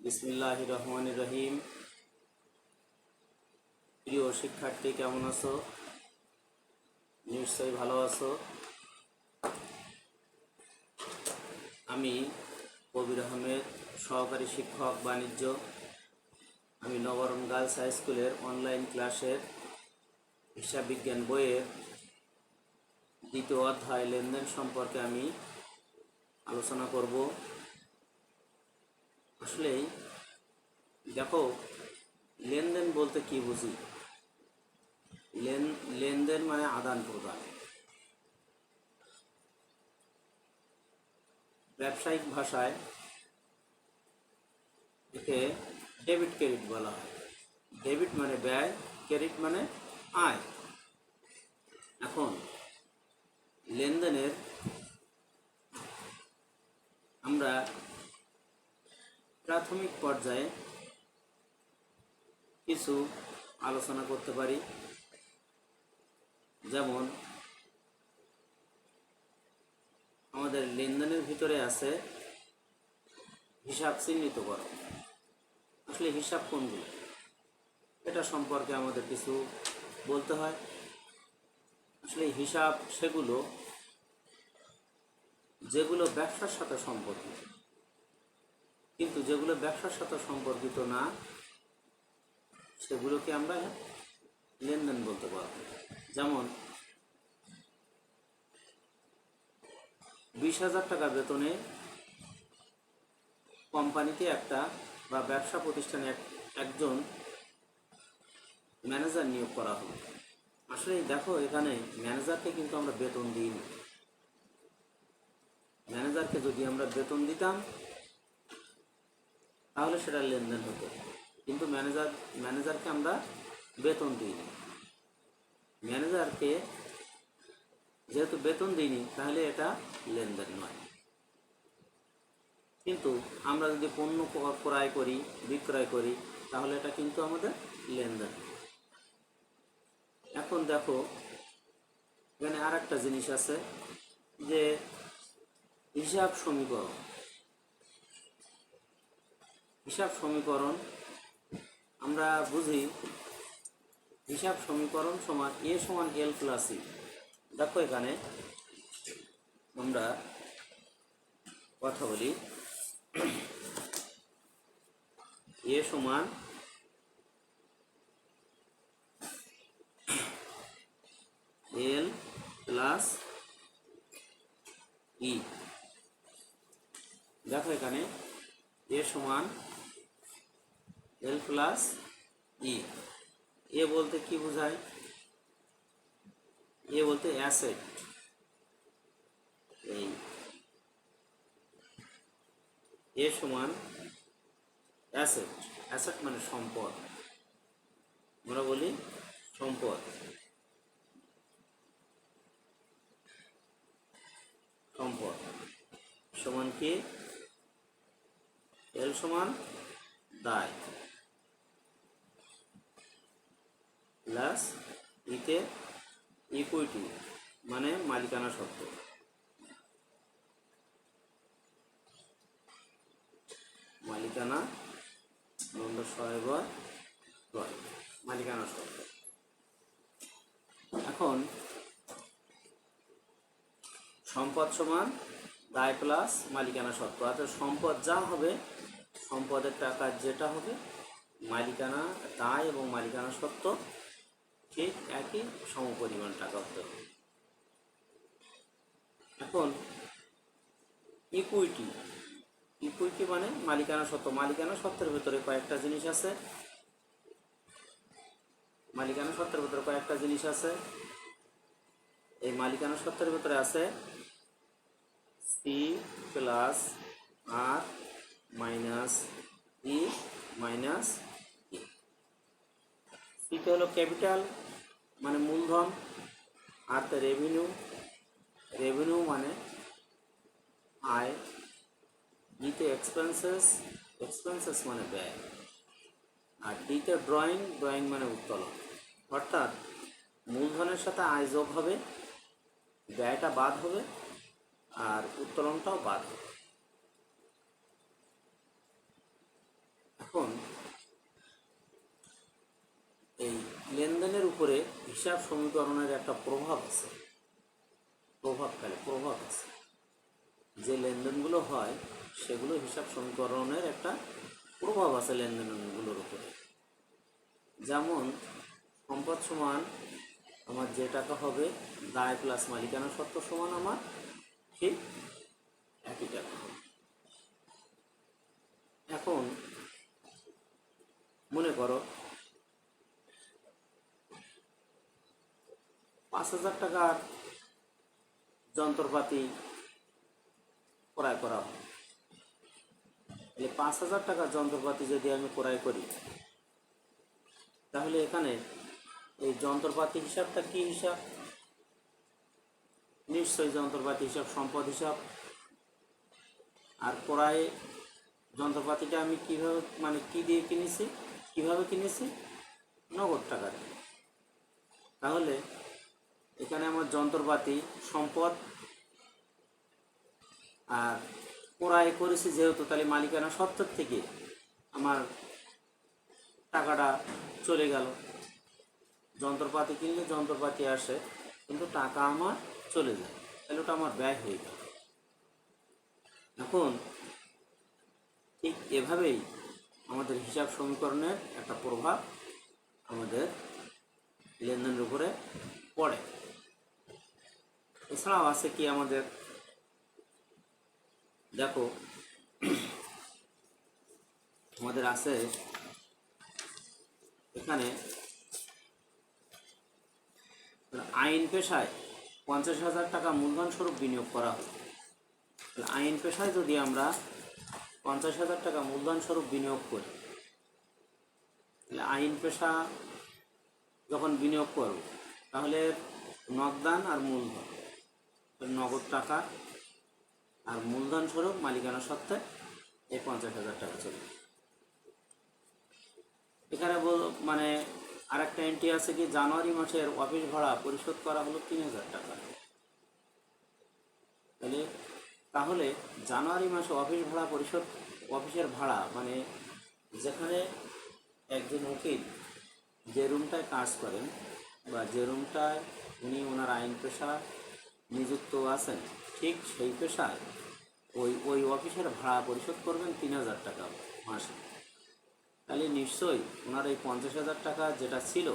বিসমিল্লাহির রহমানির রহিম। প্রিয় শিক্ষার্থী, কেমন আছো? নিশ্চয়ই ভালো আছো। আমি কবির আহমেদ, সহকারী শিক্ষক বাণিজ্য। আমি নবরণ গার্লস হাই স্কুলের অনলাইন ক্লাসের হিসাব বিজ্ঞান বইয়ের দ্বিতীয় অধ্যায় লেনদেন সম্পর্কে আমি আলোচনা করব। আসলেই দেখো, লেনদেন বলতে কি বুঝি? লেনদেন মানে আদান প্রদান। ব্যবসায়িক ভাষায় একে ডেবিট ক্রেডিট বলা হয়। ডেবিট মানে ব্যয়, ক্রেডিট মানে আয়। এখন লেনদেনের আমরা প্রাথমিক পর্যায়ে কিছু আলোচনা করতে পারি। যেমন আমাদের লেনদেনের ভিতরে আছে হিসাব চিহ্নিতকরণ। আসলে হিসাব কোনগুলো, এটা সম্পর্কে আমাদের কিছু বলতে হয়। আসলে হিসাব সেগুলো যেগুলো ব্যবসার সাথে সম্পর্কিত, কিন্তু যেগুলো ব্যবসার সাথে সম্পর্কিত না সেগুলোকে আমরা লেনদেন বলতে পারব। যেমন 20,000 টাকা বেতনে কোম্পানিতে একটা বা ব্যবসা প্রতিষ্ঠানে একজন ম্যানেজার নিয়োগ করা হলো। আসলে দেখো, এখানে ম্যানেজারকে কিন্তু আমরা বেতন দিই না। ম্যানেজারকে যদি আমরা বেতন দিতাম তাহলে সেটা লেনদেন হতো, কিন্তু ম্যানেজারকে আমরা বেতন দিই না। ম্যানেজারকে যেহেতু বেতন দিইনি, তাহলে এটা লেনদেন নয়। কিন্তু আমরা যদি পণ্য ক্রয় করি, বিক্রয় করি, তাহলে এটা কিন্তু আমাদের লেনদেন। এখন দেখো, এখানে আর একটা জিনিস আছে যে হিসাব সমীকরণ। হিসাব সমীকরণ আমরা বুঝি, হিসাব সমীকরণ সমান এ সমান এল প্লাস ই। দেখো, এখানে আমরা কথা বলি এ সমান এল প্লাস ই। দেখো, এখানে এ সমান এল প্লাস ই। এ বলতে কি বোঝায়? এ বলতে অ্যাসেট। এই এ সমান অ্যাসেট। অ্যাসেট মানে সম্পদ। আমরা বলি সম্পদ। সম্পদ সমান কি? এল সমান দায় প্লাস ইতে ইকুইটি মানে মালিকানা সত্ত্ব। মালিকানা নম্বর সহায়ক ক্রয়, মালিকানা সত্ত্ব। এখন সম্পদ সমান দায় প্লাস মালিকানা সত্ত্ব। অর্থাৎ সম্পদ যা হবে, সম্পদের টাকা যেটা হবে, মালিকানা দায় এবং মালিকানা সত্ত্ব ঠিক একই সমপরিমাণ টাকা হতে হবে। এখন ইকুইটি। ইকুইটি মানে মালিকানা সত্ত্ব। মালিকানা সত্ত্বের ভিতরে কয়েকটা জিনিস আছে। মালিকানা সত্ত্বের ভিতরে কয়েকটা জিনিস আছে। এই মালিকানা সত্ত্বের ভিতরে আছে সি প্লাস আর মাইনাস ই মাইনাস ই। সিতে হলো ক্যাপিটাল মানে মূলধন, আর রেভিনিউ। রেভিনিউ মানে আয়। ডিতে এক্সপেন্সেস। এক্সপেন্সেস মানে ব্যয়। আর ডিতে ড্রয়িং। ড্রয়িং মানে উত্তোলন। অর্থাৎ মূলধনের সাথে আয় যোগ হবে, ব্যয়টা বাদ হবে, আর উত্তোলনটাও বাদ হবে। উপরে হিসাব সমীকরণের একটা প্রভাব আছে, প্রভাব আছে। যে লেনদেনগুলো হয় সেগুলো হিসাব সমীকরণের একটা প্রভাব আছে লেনদেনগুলোর উপরে। যেমন সম্পদ সমান আমার যে টাকা হবে দায় প্লাস মালিকানা সত্ত্ব সমান আমার ঠিক একই টাকা হবে। এখন মনে করো 5,000 টাকার যন্ত্রপাতি ক্রয় করা হয়। তাহলে 5,000 টাকার যন্ত্রপাতি যদি আমি ক্রয় করি, তাহলে এখানে এই যন্ত্রপাতি হিসাবটা কি হিসাব? নিশ্চয়ই যন্ত্রপাতি হিসাব সম্পদ হিসাব। আর ক্রয় যন্ত্রপাতিটা আমি কীভাবে, মানে কী দিয়ে কিনেছি, কীভাবে কিনেছি? নগদ টাকা দিয়ে। তাহলে এখানে আমার যন্ত্রপাতি সম্পদ, আর ক্রয় করেছি যেহেতু, তাহলে মালিকানা সত্ত্বের থেকে আমার টাকাটা চলে গেল। যন্ত্রপাতি কিনলে যন্ত্রপাতি আসে, কিন্তু টাকা আমার চলে যায়, তাহলে ওটা আমার ব্যয় হয়ে গেল। এখন ঠিক এভাবেই আমাদের হিসাব সমীকরণের একটা প্রভাব আমাদের লেনদেনের উপরে পড়ে। এছাড়াও আছে কি আমাদের, দেখো আমাদের আছে এখানে আইন পেশায় 50,000 টাকা মূলধন স্বরূপ বিনিয়োগ করা হয়। আইন পেশায় যদি আমরা 50,000 টাকা মূলধন স্বরূপ বিনিয়োগ করি, তাহলে আইন পেশা যখন বিনিয়োগ করব, তাহলে নগদান আর মূলধন, নগদ টাকা আর মূলধন স্বরূপ মালিকানা সত্ত্বে এই 50,000 টাকা চলে। এখানে মানে আরেকটা এন্ট্রি আছে কি, জানুয়ারি মাসের অফিস ভাড়া পরিশোধ করা হলো 3,000 টাকা। তাহলে জানুয়ারি মাসে অফিস ভাড়া পরিশোধ, অফিসের ভাড়া মানে যেখানে একজন উকিল যে রুমটায় কাজ করেন বা যে রুমটায় উনি ওনার আইন পেশা নিযুক্ত আছেন, ঠিক সেই পেশায় ওই অফিসের ভাড়া পরিশোধ করবেন 3,000 টাকা মাসে। তাহলে নিশ্চয়ই ওনার এই 50,000 টাকা যেটা ছিল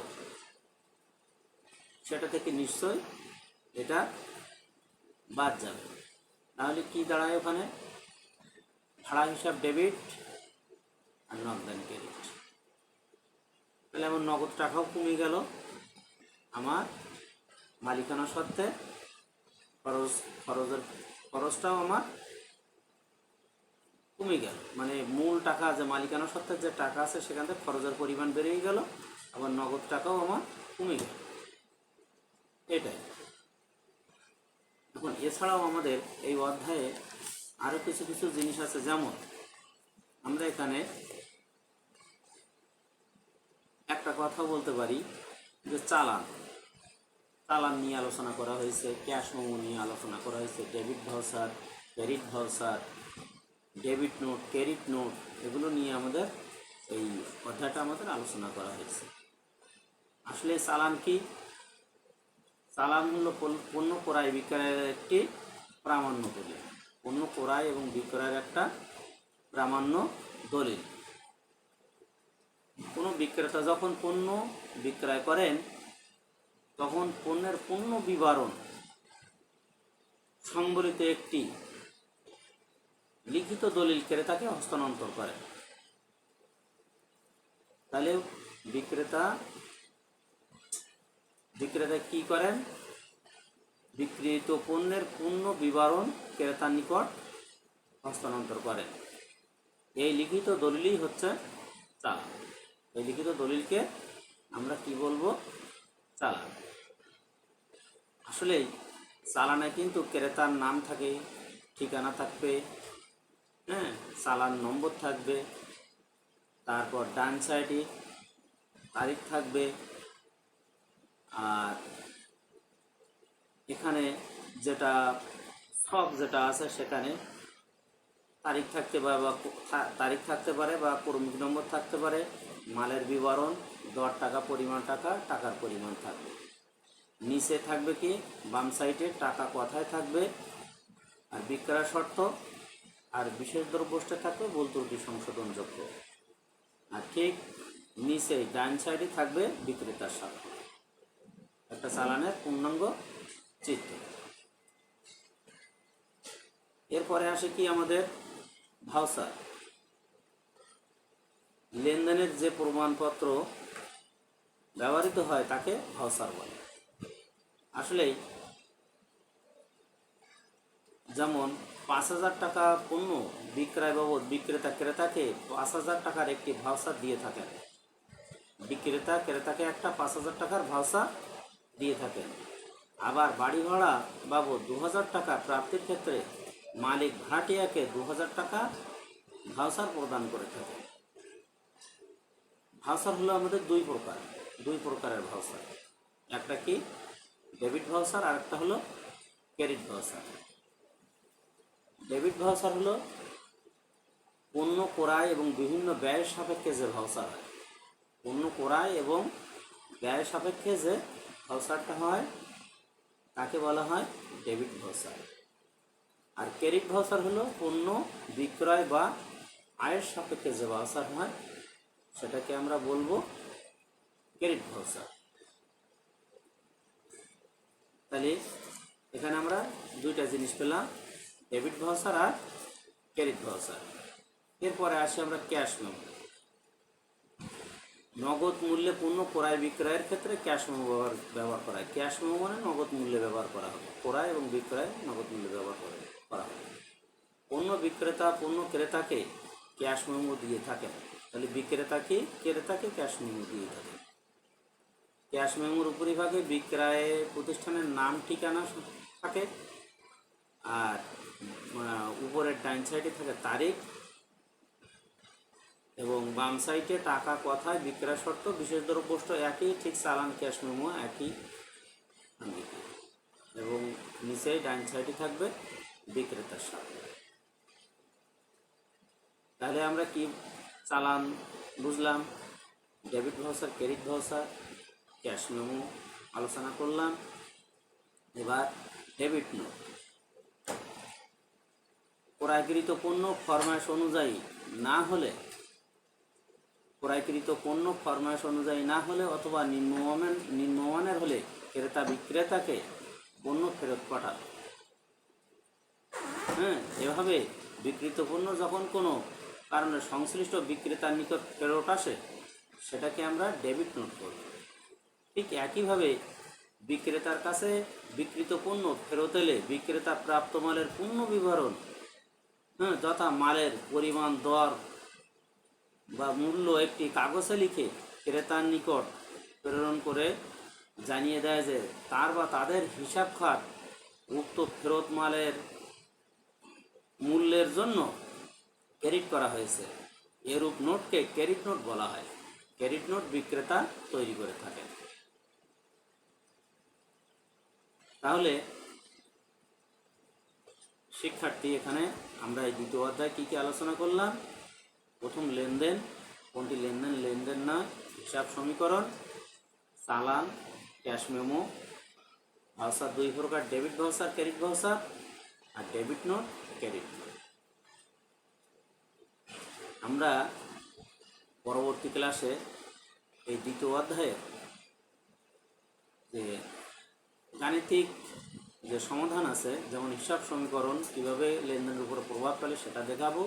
সেটা থেকে নিশ্চয়ই এটা বাদ যাবে। তাহলে কি দাঁড়ায় ওখানে? ভাড়া হিসাব ডেবিট আর নগদান ক্রেডিট। তাহলে আমার নগদ টাকাও কমে গেল, আমার মালিকানা সত্ত্বে খরচটাও আমার কমে গেল। মানে মূল টাকা যে মালিকানা সত্ত্বে যে টাকা আছে সেখান থেকে খরচের পরিমাণ বেড়েই গেল, আবার নগদ টাকাও আমার কমে গেল। এটাই। এখন এছাড়াও আমাদের এই অধ্যায়ে আরও কিছু কিছু জিনিস আছে, যেমন আমরা এখানে একটা কথা বলতে পারি যে চালান নিয়ে আলোচনা করা হয়েছে, ক্যাশ মেমো নিয়ে আলোচনা করা হয়েছে, debit voucher, credit voucher, debit note, credit note, এগুলো নিয়ে আমাদের এই অধ্যায়টা আমাদের আলোচনা করা হয়েছে। আসলে চালান কি? চালান হলো পণ্য ক্রয় বিক্রয়ের একটি প্রামাণ্য দলিল। পণ্য ক্রয় এবং বিক্রয়ের একটা প্রামাণ্য দলিল। কোনো বিক্রেতা যখন পণ্য বিক্রয় করেন, তখন পণ্যের পূর্ণ বিবরণ সংবলিত একটি লিখিত দলিল ক্রেতাকে হস্তান্তর করেন। তাহলে বিক্রেতা কি করেন? বিক্রিত পণ্যের পূর্ণ বিবরণ ক্রেতার নিকট হস্তান্তর করেন। এই লিখিত দলিলই হচ্ছে চালান। এই লিখিত দলিলকে আমরা কি বলবো? চালান। আসলে চালানে কিন্তু ক্রেতার নাম থাকে, ঠিকানা থাকবে, চালান নম্বর থাকবে, তারপর ডান সাইডে তারিখ থাকবে, আর এখানে যেটা ছক যেটা আছে সেখানে তারিখ থাকতে পারে তারিখ থাকতে পারে বা ক্রমিক নম্বর থাকতে পারে, মালের বিবরণ, দর টাকা, পরিমাণ টাকা, টাকার পরিমাণ থাকবে। নিচে থাকবে কি বাম সাইডে টাকা কথায় থাকবে আর বিক্রয় শর্ত, আর বিশেষ দ্রব্যষ্ঠে থাকবে ভুল ত্রুটি সংশোধনযোগ্য। আর ঠিক নিচে ডান সাইডে থাকবে বিক্রেতার স্বাক্ষর, একটা চালানের পূর্ণাঙ্গ চিত্র। এরপরে আসে কি আমাদের ভাউচার। লেনদেনের যে প্রমাণপত্র ব্যবহৃত হয় তাকে ভাউচার বলে। আসলেই যেমন 5,000 টাকা পণ্য বিক্রয় বাবদ বিক্রেতা ক্রেতাকে 5,000 টাকার একটি ভাউচার দিয়ে থাকেন। বিক্রেতা ক্রেতাকে একটা 5,000 টাকার ভাউচার দিয়ে থাকেন। আবার বাড়ি ভাড়া বাবদ 2,000 টাকা প্রাপ্তির ক্ষেত্রে মালিক ভাড়াটিয়াকে 2,000 টাকা ভাউচার প্রদান করে থাকে। ভাউচার হলো আমাদের দুই প্রকারের ভাউচার। একটা কি ডেবিট ভাউচার, আর একটা হলো ক্রেডিট ভাউচার। ডেবিট ভাউচার হলো পণ্য ক্রয় এবং বিভিন্ন ব্যয়ের সাপেক্ষে যে ভাউচার হয়। পণ্য ক্রয় এবং ব্যয়ের সাপেক্ষে যে ভাউচারটা হয় তাকে বলা হয় ডেবিট ভাউচার। আর ক্রেডিট ভাউচার হলো পণ্য বিক্রয় বা আয়ের সাপেক্ষে যে ভাউচার হয় সেটাকে আমরা বলবো ক্রেডিট ভাউচার। তাহলে এখানে আমরা দুইটা জিনিস পেলাম, ডেবিট ভাউচার আর ক্রেডিট ভাউচার। এরপরে আসি আমরা ক্যাশ মেমো। নগদ মূল্যে পণ্য ক্রয় বিক্রয়ের ক্ষেত্রে ক্যাশ মেমো ব্যবহার করা হয়। ক্যাশ মেমো মানে নগদ মূল্যে ব্যবহার করা হবে, ক্রয় এবং বিক্রয় নগদ মূল্যে ব্যবহার করা হবে। পণ্য বিক্রেতা পণ্য ক্রেতাকে ক্যাশ মেমো দিয়ে থাকেন। তাহলে বিক্রেতা কি ক্রেতাকে ক্যাশ মেমো দিয়ে থাকে। ক্যাশ মেমোর উপরিভাগে বিক্রয় প্রতিষ্ঠানের নাম ঠিকানা থাকে, আর উপরের ডাইন সাইডে থাকে তারিখ, এবং বাম সাইডে টাকা কথায় বিক্রয় শর্ত, বিশেষ দ্রব্যষ্ঠ একই, ঠিক চালান ক্যাশ মেমো একই, এবং নিচে ডাইন সাইডে থাকবে বিক্রেতার স্বাক্ষর। তাহলে আমরা কি চালান বুঝলাম, debit voucher, credit voucher, cash memo আলোচনা করলাম। এবার ডেবিট নোট। ক্রয়কৃত পণ্য ফরমাশ অনুযায়ী না হলে অথবা নিম্নমানের হলে ক্রেতা বিক্রেতাকে পণ্য ফেরত পাঠাবে। এভাবে বিক্রিত পণ্য যখন কোনো কারণে সংশ্লিষ্ট বিক্রেতার নিকট ফেরত আসে সেটাকে আমরা ডেবিট নোট করব। ঠিক একইভাবে বিক্রেতার কাছে বিক্রিত পণ্য ফেরত এলে বিক্রেতা প্রাপ্ত মালের পূর্ণ বিবরণ, যথা মালের পরিমাণ, দর বা মূল্য একটি কাগজে লিখে ক্রেতার নিকট প্রেরণ করে জানিয়ে দেয় যে তার বা তাদের হিসাব খাত উক্ত ফেরত মালের মূল্যের জন্য ক্রেডিট করা হয়েছে। এরূপ নোটকে ক্রেডিট নোট বলা হয়। ক্রেডিট নোট বিক্রেতা তৈরি করে থাকেন। তাহলে শিক্ষার্থী, এখানে আমরা এই দ্বিতীয় অধ্যায় কী কী আলোচনা করলাম। প্রথম লেনদেন, কোনটি লেনদেন, লেনদেন না, হিসাব সমীকরণ, চালান, ক্যাশ মেমো, ভাউচার দুই প্রকার, ডেবিট ভাউচার, ক্রেডিট ভাউচার, আর ডেবিট নোট, ক্রেডিট নোট। আমরা পরবর্তী ক্লাসে এই দ্বিতীয় অধ্যায়ে যে গাণিতিক যে সমাধান আছে, যেমন হিসাব সমীকরণ কীভাবে লেনদেনের উপরে প্রভাব ফেলে সেটা দেখাবো,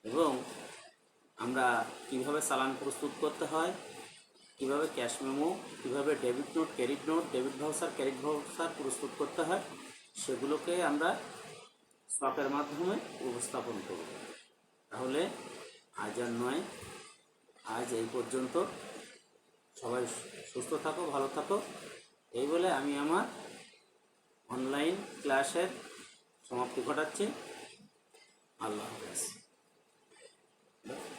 এবং আমরা কিভাবে চালান প্রস্তুত করতে হয়, কিভাবে ক্যাশ মেমো, কিভাবে debit note, credit note, debit voucher, credit voucher প্রস্তুত করতে হয় সেগুলোকে আমরা ছকের মাধ্যমে উপস্থাপন করব। তাহলে আজ আর নয়, আজ এই পর্যন্ত। সবাই সুস্থ থাকো, ভালো থাকো, এই বলে আমি আমার অনলাইন ক্লাসের সমাপ্তি ঘটাচ্ছি। আল্লাহ হাফেজ।